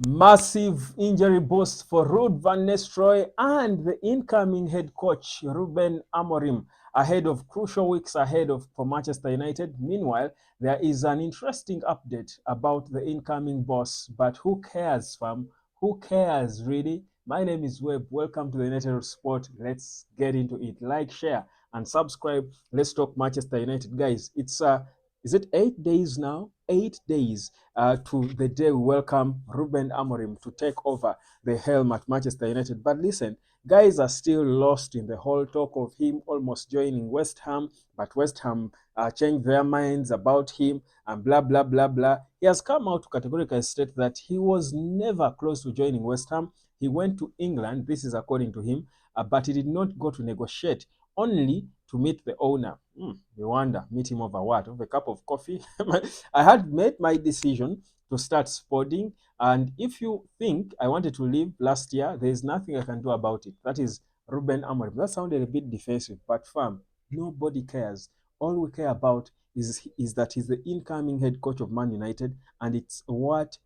Massive injury boost for Ruud van Nistelrooy and the incoming head coach Ruben Amorim ahead of crucial weeks ahead of for Manchester United. Meanwhile, there is an interesting update about the incoming boss, but who cares, fam? Who cares, really? My name is Webb. Welcome to the United Sport. Let's get into it. Like, share, and subscribe. Let's talk Manchester United, guys. It's is it 8 days now? 8 days to the day we welcome Ruben Amorim to take over the helm at Manchester United. But listen, guys are still lost in the whole talk of him almost joining West Ham, but West Ham changed their minds about him and blah, blah, blah, blah. He has come out to categorically state that he was never close to joining West Ham. He went to England, this is according to him, but he did not go to negotiate, only to meet the owner. You wonder, meet him over what? Over a cup of coffee? I had made my decision to start sporting, and if you think I wanted to leave last year, there is nothing I can do about it. That is Ruben Amorim. That sounded a bit defensive, but fam, nobody cares. All we care about is that he's the incoming head coach of Man United, and it's what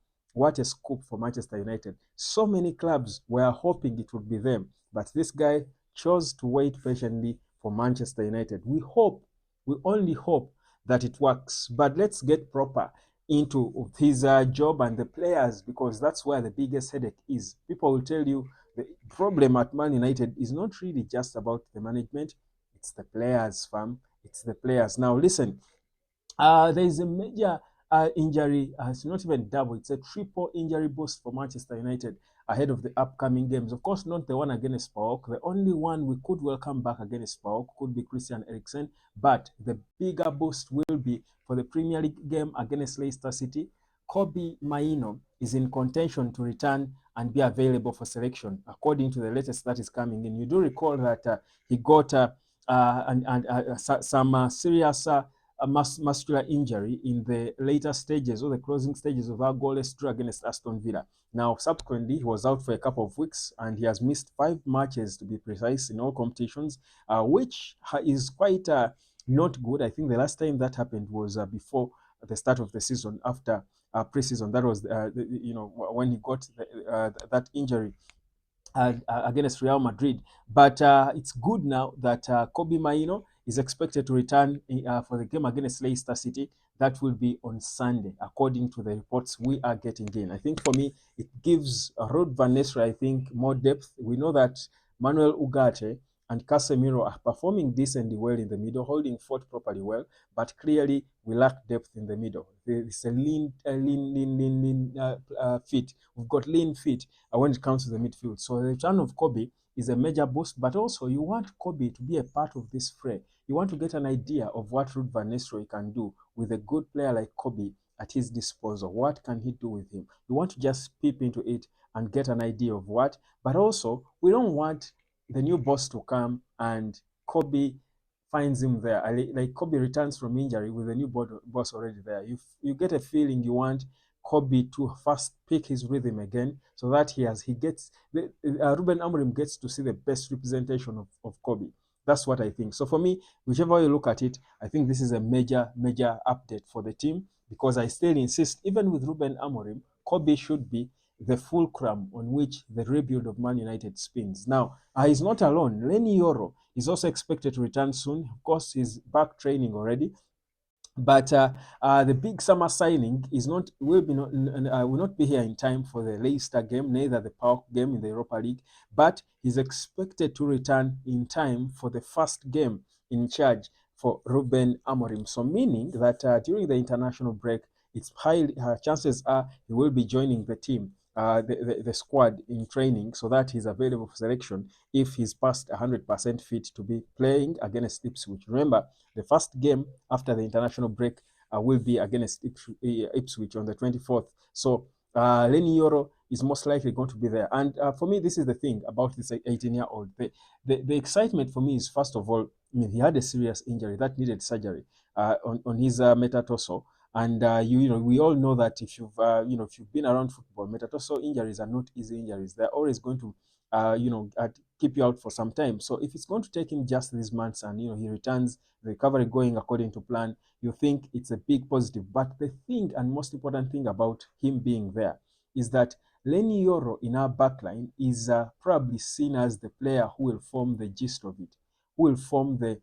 a scoop for Manchester United. So many clubs were hoping it would be them, but this guy chose to wait patiently for Manchester United. We only hope that it works. But let's get proper into his job and the players, because that's where the biggest headache is. People will tell you the problem at Man United is not really just about the management, it's the players, fam. It's the players. Now, listen, there is a major injury. It's not even double, it's a triple injury boost for Manchester United ahead of the upcoming games. Of course, not the one against PAOK. The only one we could welcome back against PAOK could be Christian Eriksen, but the bigger boost will be for the Premier League game against Leicester City. KOBBIE Mainoo is in contention to return and be available for selection, according to the latest that is coming in. You do recall that he got some serious a muscular injury in the later stages or the closing stages of our goalless draw against Aston Villa. Now, subsequently, he was out for a couple of weeks and he has missed 5 matches, to be precise, in all competitions, which is quite not good. I think the last time that happened was before the start of the season, after preseason. That was, when he got that injury against Real Madrid. But it's good now that KOBBIE Mainoo is expected to return for the game against Leicester City. That will be on Sunday, according to the reports we are getting in. I think for me, it gives Ruud van Nistelrooy, I think, more depth. We know that Manuel Ugarte and Casemiro are performing decently well in the middle, holding fort properly well, but clearly we lack depth in the middle. It's a lean feet. We've got lean feet when it comes to the midfield. So the return of KOBBIE is a major boost, but also you want KOBBIE to be a part of this fray. You want to get an idea of what Ruud van Nistelrooy can do with a good player like KOBBIE at his disposal. What can he do with him? You want to just peep into it and get an idea of what, but also we don't want the new boss to come and KOBBIE finds him there. Like KOBBIE returns from injury with a new boss already there. You get a feeling you want KOBBIE to first pick his rhythm again, so that Ruben Amorim gets to see the best representation of KOBBIE. That's what I think. So for me, whichever you look at it, I think this is a major update for the team, because I still insist, even with Ruben Amorim, KOBBIE should be the fulcrum on which the rebuild of Man United spins. Now, he's not alone. YORO is also expected to return soon. Of course, he's back training already. But the big summer signing will not be here in time for the Leicester game, neither the PAOK game in the Europa League. But he's expected to return in time for the first game in charge for Ruben Amorim. So meaning that during the international break, it's highly chances are he will be joining the team, the squad in training, so that he's available for selection if he's past 100% fit to be playing against Ipswich. Remember, the first game after the international break will be against Ipswich on the 24th. So YORO is most likely going to be there. And for me, this is the thing about this 18-year-old. The excitement for me is, first of all, I mean, he had a serious injury that needed surgery on his metatarsal. And we all know that if you've been around football, metatarsal injuries are not easy injuries. They're always going to keep you out for some time. So if it's going to take him just these months and he returns, the recovery going according to plan, you think it's a big positive. But the thing and most important thing about him being there is that Lenny Yoro in our backline is probably seen as the player who will form the gist of it, who will form the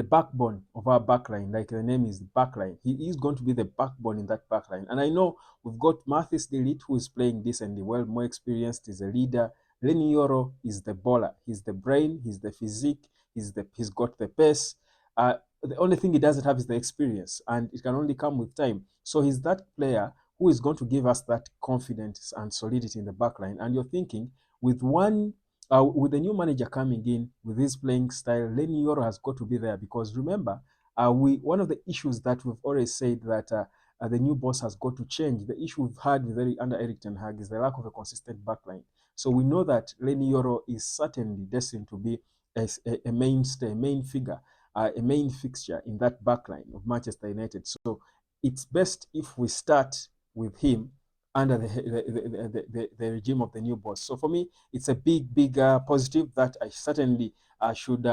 backbone of our backline, like the name is backline. He is going to be the backbone in that backline. And I know we've got Mathis Delete, who is playing decently well, more experienced, is a leader. Lenny Yoro is the baller. He's the brain, he's the physique, he's got the pace. The only thing he doesn't have is the experience, and it can only come with time. So he's that player who is going to give us that confidence and solidity in the backline. And you're thinking, with the new manager coming in with his playing style, Lenny Yoro has got to be there because remember, one of the issues that we've always said that the new boss has got to change. The issue we've had under Eric Ten Hag is the lack of a consistent backline. So we know that Lenny Yoro is certainly destined to be a mainstay, a main figure, a main fixture in that backline of Manchester United. So it's best if we start with him under the regime of the new boss. So for me, it's a big positive that I certainly should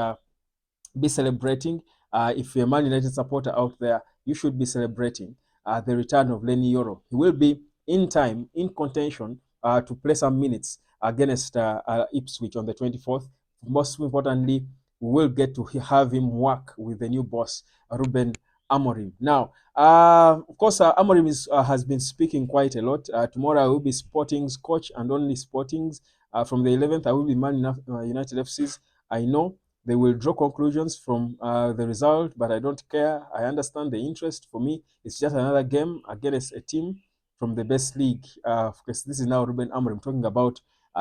be celebrating. If you're a Man United supporter out there, you should be celebrating the return of Lenny Yoro. He will be in time, in contention to play some minutes against Ipswich on the 24th. Most importantly, we will get to have him work with the new boss, Ruben Amorim. Now, of course, Amorim has been speaking quite a lot. Tomorrow I will be Sporting's coach and only Sporting's. From the 11th, I will be Man United FC's. I know they will draw conclusions from the result, but I don't care. I understand the interest. For me, it's just another game against a team from the best league. Because this is now Ruben Amorim talking about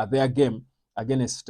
their game against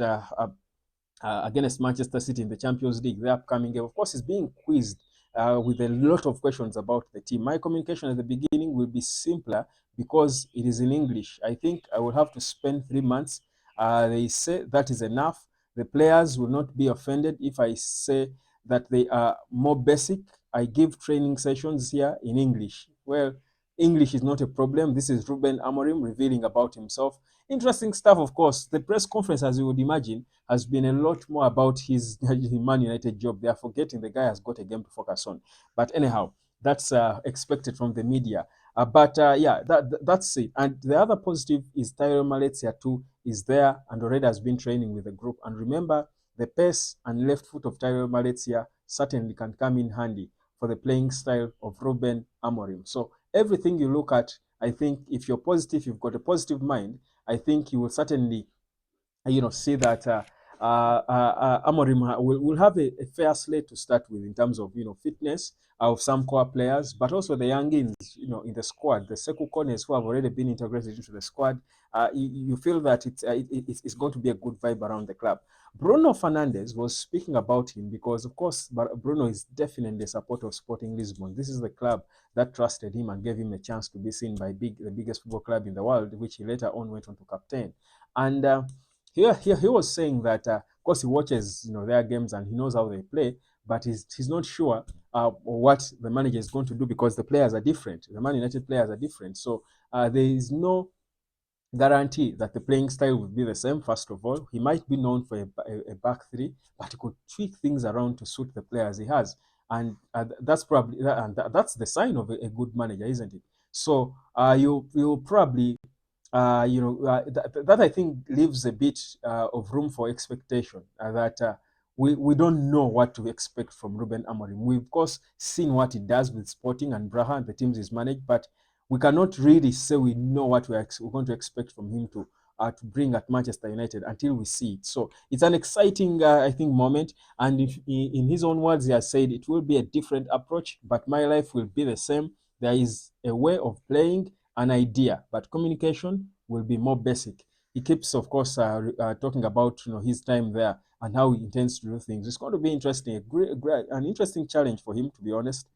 Manchester City in the Champions League, the upcoming game. Of course, he's being quizzed with a lot of questions about the team. My communication at the beginning will be simpler because it is in English. I think I will have to spend 3 months. They say that is enough. The players will not be offended if I say that they are more basic. I give training sessions here in English. Well, English is not a problem. This is Ruben Amorim revealing about himself. Interesting stuff, of course. The press conference, as you would imagine, has been a lot more about his Man United job. They are forgetting the guy has got a game to focus on. But anyhow, that's expected from the media. Yeah, that's it. And the other positive is Tyrell Malaysia too is there and already has been training with the group. And remember, the pace and left foot of Tyrell Malaysia certainly can come in handy for the playing style of Ruben Amorim. So everything you look at, I think if you're positive, you've got a positive mind, I think you will certainly, see that Amorim will have a fair slate to start with in terms of, fitness of some core players, but also the youngins, in the squad, the Sekou Kones who have already been integrated into the squad. You feel that it's going to be a good vibe around the club. Bruno Fernandes was speaking about him because, of course, Bruno is definitely a supporter of Sporting Lisbon. This is the club that trusted him and gave him a chance to be seen by the biggest football club in the world, which he later on went on to captain. And here he was saying that, of course, he watches their games and he knows how they play, but he's not sure what the manager is going to do because the players are different. The Man United players are different, so there is no guarantee that the playing style will be the same. First of all, he might be known for a back three, but he could tweak things around to suit the players he has, and that's probably that's the sign of a good manager, isn't it? So you'll probably that I think leaves a bit of room for expectation that we don't know what to expect from Ruben Amorim. We've of course seen what he does with Sporting and Braha and the teams he's managed, but we cannot really say we know what we're going to expect from him to bring at Manchester United until we see it. So it's an exciting, I think, moment. And in his own words, he has said it will be a different approach, but my life will be the same. There is a way of playing, an idea, but communication will be more basic. He keeps, of course, talking about his time there and how he intends to do things. It's going to be interesting, an interesting challenge for him, to be honest.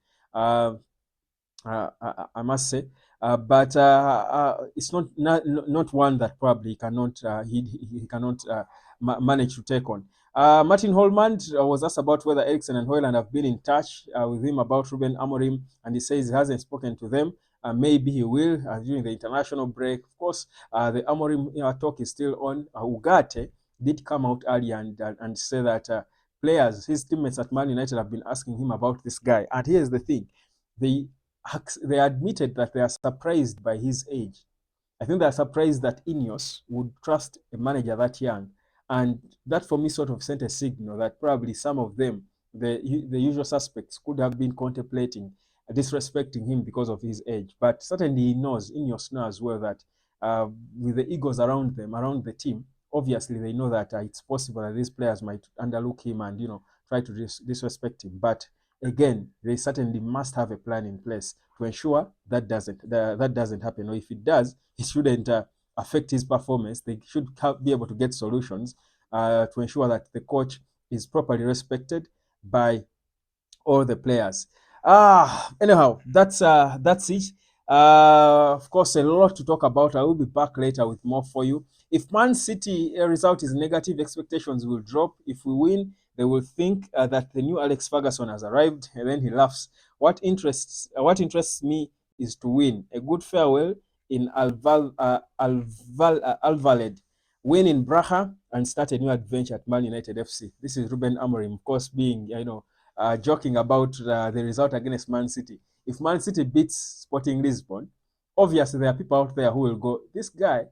I must say, but it's not one that probably he cannot manage to take on. Martin Holman was asked about whether Eriksen and Højlund have been in touch with him about Ruben Amorim, and he says he hasn't spoken to them. Maybe he will during the international break. Of course, the Amorim talk is still on. Ugarte did come out earlier and say that players, his teammates at Man United, have been asking him about this guy. And here's the thing: they admitted that they are surprised by his age. I think they're surprised that Ineos would trust a manager that young. And that for me sort of sent a signal that probably some of them, the usual suspects, could have been contemplating disrespecting him because of his age. But certainly he knows, Ineos knows as well that with the egos around them, around the team, obviously they know that it's possible that these players might underlook him and, try to disrespect him. But again, they certainly must have a plan in place to ensure that doesn't happen. Or if it does, it shouldn't affect his performance. They should be able to get solutions to ensure that the coach is properly respected by all the players. Anyhow, that's it. Of course, a lot to talk about. I will be back later with more for you. If Man City result is negative, expectations will drop. If we win, they will think that the new Alex Ferguson has arrived, and then he laughs. What interests me is to win. A good farewell in Alvalade, win in Braga, and start a new adventure at Man United FC. This is Ruben Amorim, of course, being joking about the result against Man City. If Man City beats Sporting Lisbon, obviously there are people out there who will go, this guy,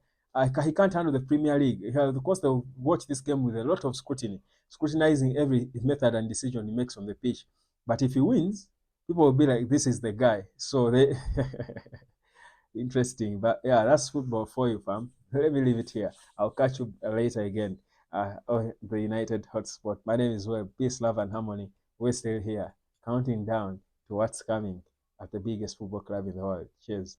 he can't handle the Premier League. Of course, they'll watch this game with a lot of scrutiny, scrutinizing every method and decision he makes on the pitch. But if he wins, people will be like, this is the guy. So they interesting. But yeah, that's football for you, fam. Let me leave it here. I'll catch you later again. The United Hotspot. My name is Webb. Peace, love, and harmony. We're still here, counting down to what's coming at the biggest football club in the world. Cheers.